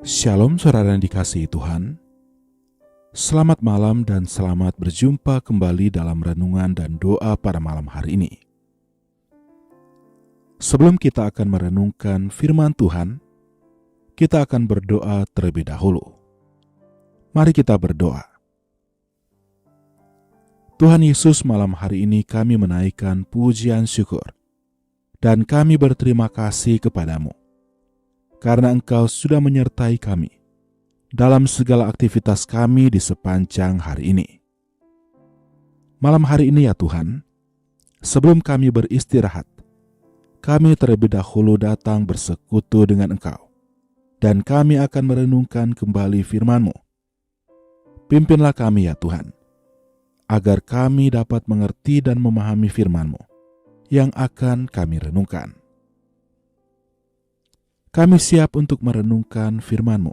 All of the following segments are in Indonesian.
Shalom saudara yang dikasihi Tuhan. Selamat malam dan selamat berjumpa kembali dalam renungan dan doa pada malam hari ini. Sebelum kita akan merenungkan firman Tuhan, kita akan berdoa terlebih dahulu. Mari kita berdoa. Tuhan Yesus, malam hari ini kami menaikkan pujian syukur dan kami berterima kasih kepadamu karena Engkau sudah menyertai kami dalam segala aktivitas kami di sepanjang hari ini. Malam hari ini ya Tuhan, sebelum kami beristirahat, kami terlebih dahulu datang bersekutu dengan Engkau, dan kami akan merenungkan kembali firman-Mu. Pimpinlah kami ya Tuhan, agar kami dapat mengerti dan memahami firman-Mu yang akan kami renungkan. Kami siap untuk merenungkan firman-Mu.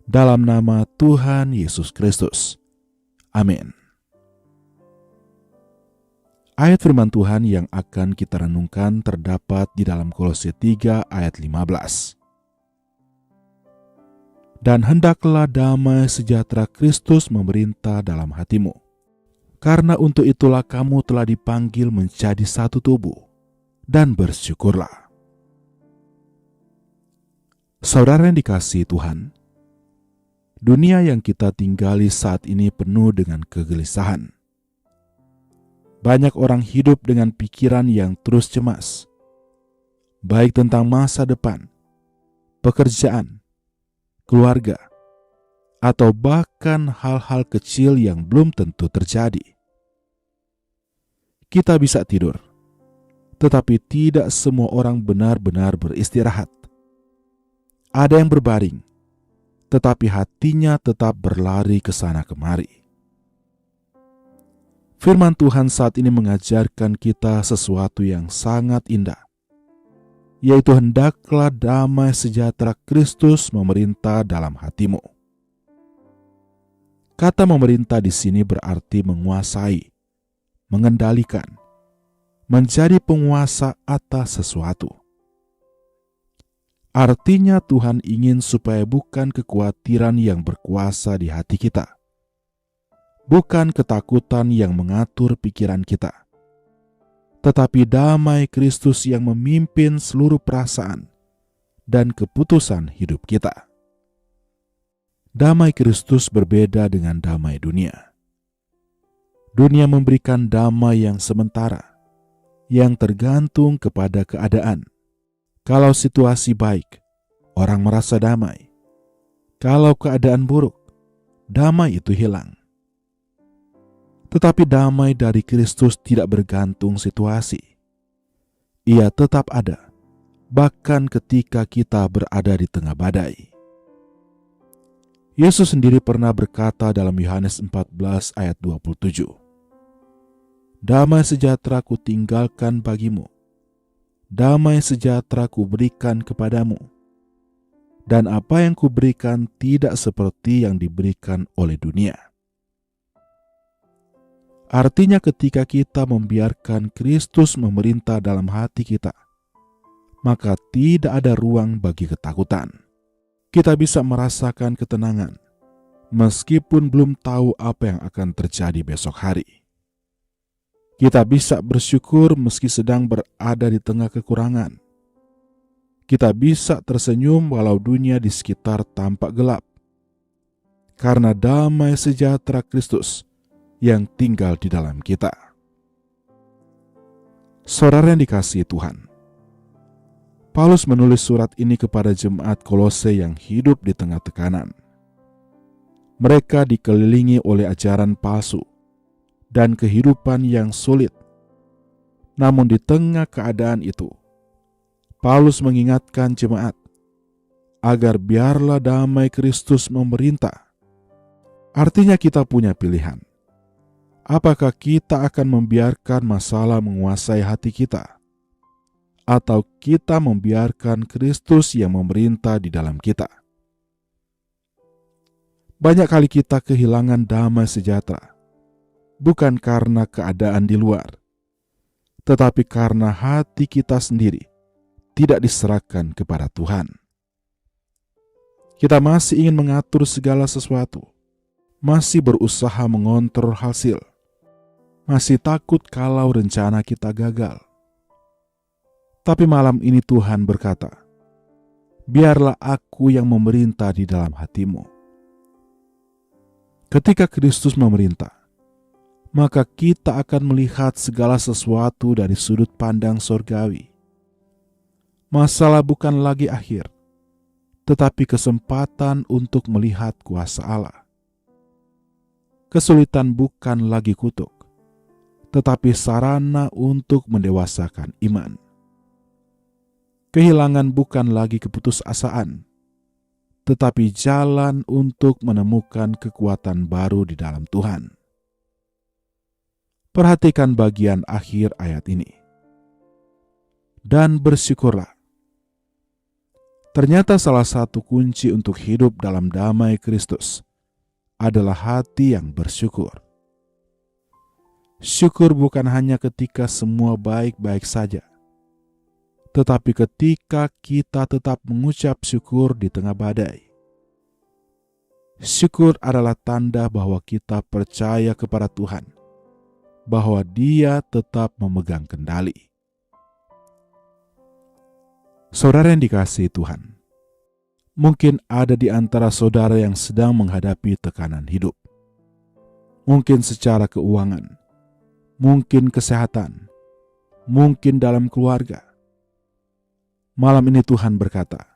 Dalam nama Tuhan Yesus Kristus. Amin. Ayat firman Tuhan yang akan kita renungkan terdapat di dalam Kolose 3 ayat 15. Dan hendaklah damai sejahtera Kristus memerintah dalam hatimu. Karena untuk itulah kamu telah dipanggil menjadi satu tubuh, dan bersyukurlah. Saudara yang dikasihi Tuhan, dunia yang kita tinggali saat ini penuh dengan kegelisahan. Banyak orang hidup dengan pikiran yang terus cemas, baik tentang masa depan, pekerjaan, keluarga, atau bahkan hal-hal kecil yang belum tentu terjadi. Kita bisa tidur, tetapi tidak semua orang benar-benar beristirahat. Ada yang berbaring, tetapi hatinya tetap berlari ke sana kemari. Firman Tuhan saat ini mengajarkan kita sesuatu yang sangat indah, yaitu hendaklah damai sejahtera Kristus memerintah dalam hatimu. Kata memerintah di sini berarti menguasai, mengendalikan, menjadi penguasa atas sesuatu. Artinya Tuhan ingin supaya bukan kekhawatiran yang berkuasa di hati kita, bukan ketakutan yang mengatur pikiran kita, tetapi damai Kristus yang memimpin seluruh perasaan dan keputusan hidup kita. Damai Kristus berbeda dengan damai dunia. Dunia memberikan damai yang sementara, yang tergantung kepada keadaan. Kalau situasi baik, orang merasa damai. Kalau keadaan buruk, damai itu hilang. Tetapi damai dari Kristus tidak bergantung situasi. Ia tetap ada, bahkan ketika kita berada di tengah badai. Yesus sendiri pernah berkata dalam Yohanes 14 ayat 27, "Damai sejahtera ku tinggalkan bagimu, damai sejahtera kuberikan kepadamu, dan apa yang kuberikan tidak seperti yang diberikan oleh dunia." Artinya ketika kita membiarkan Kristus memerintah dalam hati kita, maka tidak ada ruang bagi ketakutan. Kita bisa merasakan ketenangan, meskipun belum tahu apa yang akan terjadi besok hari. Kita bisa bersyukur meski sedang berada di tengah kekurangan. Kita bisa tersenyum walau dunia di sekitar tampak gelap, karena damai sejahtera Kristus yang tinggal di dalam kita. Saudara yang dikasihi Tuhan, Paulus menulis surat ini kepada jemaat Kolose yang hidup di tengah tekanan. Mereka dikelilingi oleh ajaran palsu dan kehidupan yang sulit. Namun di tengah keadaan itu, Paulus mengingatkan jemaat agar biarlah damai Kristus memerintah. Artinya kita punya pilihan. Apakah kita akan membiarkan masalah menguasai hati kita, atau kita membiarkan Kristus yang memerintah di dalam kita? Banyak kali kita kehilangan damai sejahtera, bukan karena keadaan di luar, tetapi karena hati kita sendiri tidak diserahkan kepada Tuhan. Kita masih ingin mengatur segala sesuatu, masih berusaha mengontrol hasil, masih takut kalau rencana kita gagal. Tapi malam ini Tuhan berkata, biarlah aku yang memerintah di dalam hatimu. Ketika Kristus memerintah, maka kita akan melihat segala sesuatu dari sudut pandang surgawi. Masalah bukan lagi akhir, tetapi kesempatan untuk melihat kuasa Allah. Kesulitan bukan lagi kutuk, tetapi sarana untuk mendewasakan iman. Kehilangan bukan lagi keputusasaan, tetapi jalan untuk menemukan kekuatan baru di dalam Tuhan. Perhatikan bagian akhir ayat ini. Dan bersyukurlah. Ternyata salah satu kunci untuk hidup dalam damai Kristus adalah hati yang bersyukur. Syukur bukan hanya ketika semua baik-baik saja, tetapi ketika kita tetap mengucap syukur di tengah badai. Syukur adalah tanda bahwa kita percaya kepada Tuhan, bahwa Dia tetap memegang kendali. Saudara yang dikasihi Tuhan, mungkin ada di antara saudara yang sedang menghadapi tekanan hidup. Mungkin secara keuangan, mungkin kesehatan, mungkin dalam keluarga. Malam ini Tuhan berkata,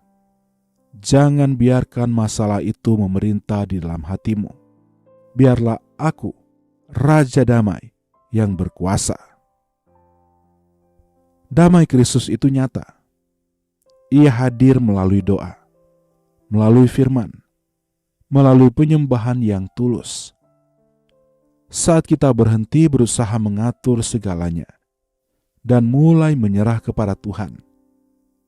jangan biarkan masalah itu memerintah di dalam hatimu. Biarlah aku, Raja Damai, yang berkuasa. Damai Kristus itu nyata. Ia hadir melalui doa, melalui firman, melalui penyembahan yang tulus. Saat kita berhenti berusaha mengatur segalanya dan mulai menyerah kepada Tuhan,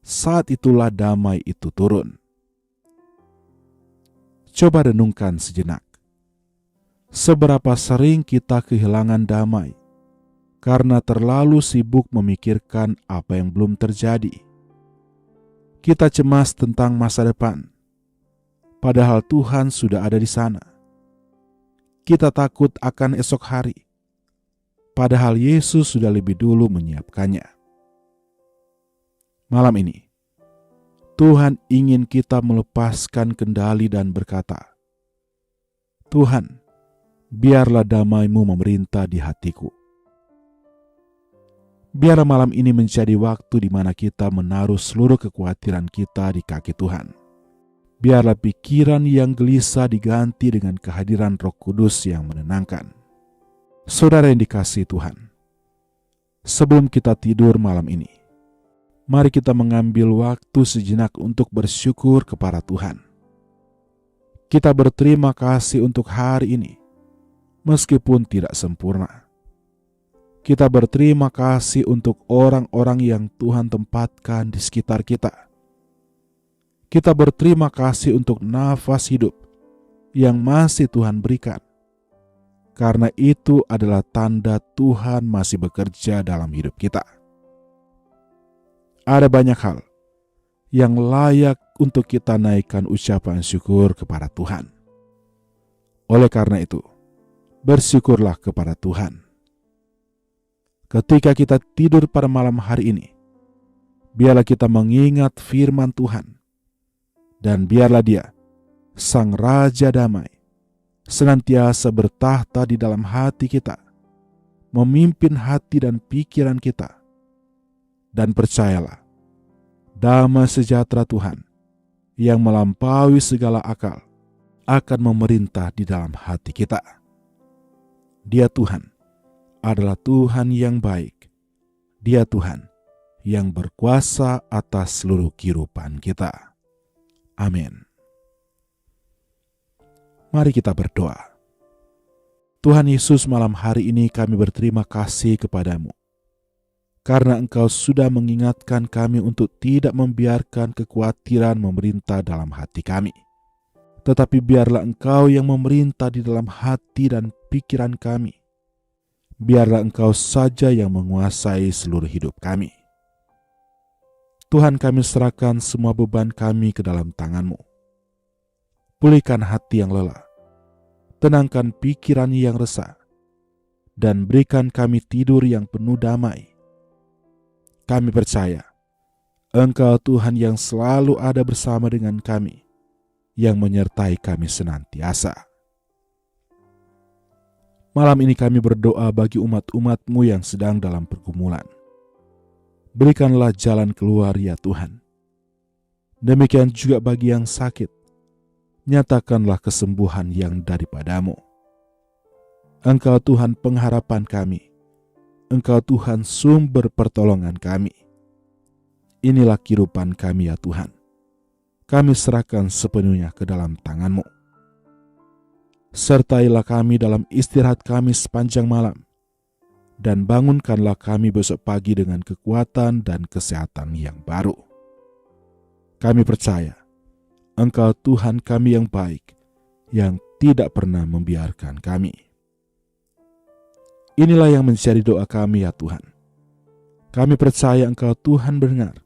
saat itulah damai itu turun. Coba renungkan sejenak. Seberapa sering kita kehilangan damai karena terlalu sibuk memikirkan apa yang belum terjadi. Kita cemas tentang masa depan, padahal Tuhan sudah ada di sana. Kita takut akan esok hari, padahal Yesus sudah lebih dulu menyiapkannya. Malam ini, Tuhan ingin kita melepaskan kendali dan berkata, Tuhan, biarlah damai-Mu memerintah di hatiku. Biar malam ini menjadi waktu di mana kita menaruh seluruh kekhawatiran kita di kaki Tuhan. Biarlah pikiran yang gelisah diganti dengan kehadiran Roh Kudus yang menenangkan. Saudara yang dikasihi Tuhan, sebelum kita tidur malam ini, mari kita mengambil waktu sejenak untuk bersyukur kepada Tuhan. Kita berterima kasih untuk hari ini, meskipun tidak sempurna. Kita berterima kasih untuk orang-orang yang Tuhan tempatkan di sekitar kita. Kita berterima kasih untuk nafas hidup yang masih Tuhan berikan. Karena itu adalah tanda Tuhan masih bekerja dalam hidup kita. Ada banyak hal yang layak untuk kita naikkan ucapan syukur kepada Tuhan. Oleh karena itu, bersyukurlah kepada Tuhan. Ketika kita tidur pada malam hari ini, biarlah kita mengingat firman Tuhan, dan biarlah Dia, Sang Raja Damai, senantiasa bertahta di dalam hati kita, memimpin hati dan pikiran kita. Dan percayalah, damai sejahtera Tuhan yang melampaui segala akal akan memerintah di dalam hati kita. Dia Tuhan adalah Tuhan yang baik. Dia Tuhan yang berkuasa atas seluruh kehidupan kita. Amin. Mari kita berdoa. Tuhan Yesus, malam hari ini kami berterima kasih kepadamu, karena Engkau sudah mengingatkan kami untuk tidak membiarkan kekhawatiran memerintah dalam hati kami. Tetapi biarlah Engkau yang memerintah di dalam hati dan pikiran kami. Biarlah Engkau saja yang menguasai seluruh hidup kami. Tuhan, kami serahkan semua beban kami ke dalam tangan-Mu. pulihkan hati yang lelah, tenangkan pikiran yang resah, dan berikan kami tidur yang penuh damai. Kami percaya Engkau Tuhan yang selalu ada bersama dengan kami, yang menyertai kami senantiasa. Malam ini kami berdoa bagi umat-umat-Mu yang sedang dalam pergumulan. Berikanlah jalan keluar ya Tuhan. Demikian juga bagi yang sakit, nyatakanlah kesembuhan yang daripada-Mu. Engkau Tuhan pengharapan kami, Engkau Tuhan sumber pertolongan kami. Inilah kehidupan kami ya Tuhan. Kami serahkan sepenuhnya ke dalam tangan-Mu. Sertailah kami dalam istirahat kami sepanjang malam, dan bangunkanlah kami besok pagi dengan kekuatan dan kesehatan yang baru. Kami percaya Engkau Tuhan kami yang baik, yang tidak pernah membiarkan kami. Inilah yang menjadi doa kami ya Tuhan. Kami percaya Engkau Tuhan benar,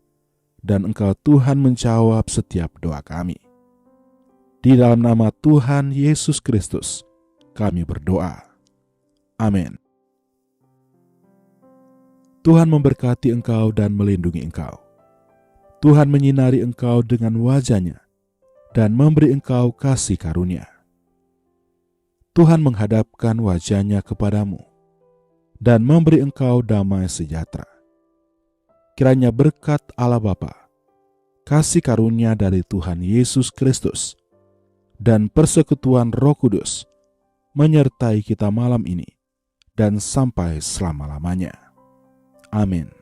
dan Engkau Tuhan menjawab setiap doa kami. Di dalam nama Tuhan Yesus Kristus, kami berdoa. Amin. Tuhan memberkati engkau dan melindungi engkau. Tuhan menyinari engkau dengan wajah-Nya dan memberi engkau kasih karunia. Tuhan menghadapkan wajah-Nya kepadamu dan memberi engkau damai sejahtera. Kiranya berkat Allah Bapa, kasih karunia dari Tuhan Yesus Kristus, dan persekutuan Roh Kudus menyertai kita malam ini dan sampai selama-lamanya. Amin.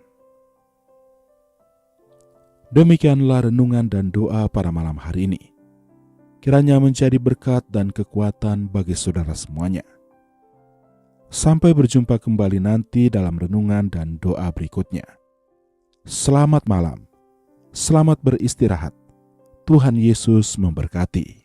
Demikianlah renungan dan doa pada malam hari ini. Kiranya menjadi berkat dan kekuatan bagi saudara semuanya. Sampai berjumpa kembali nanti dalam renungan dan doa berikutnya. Selamat malam. Selamat beristirahat. Tuhan Yesus memberkati.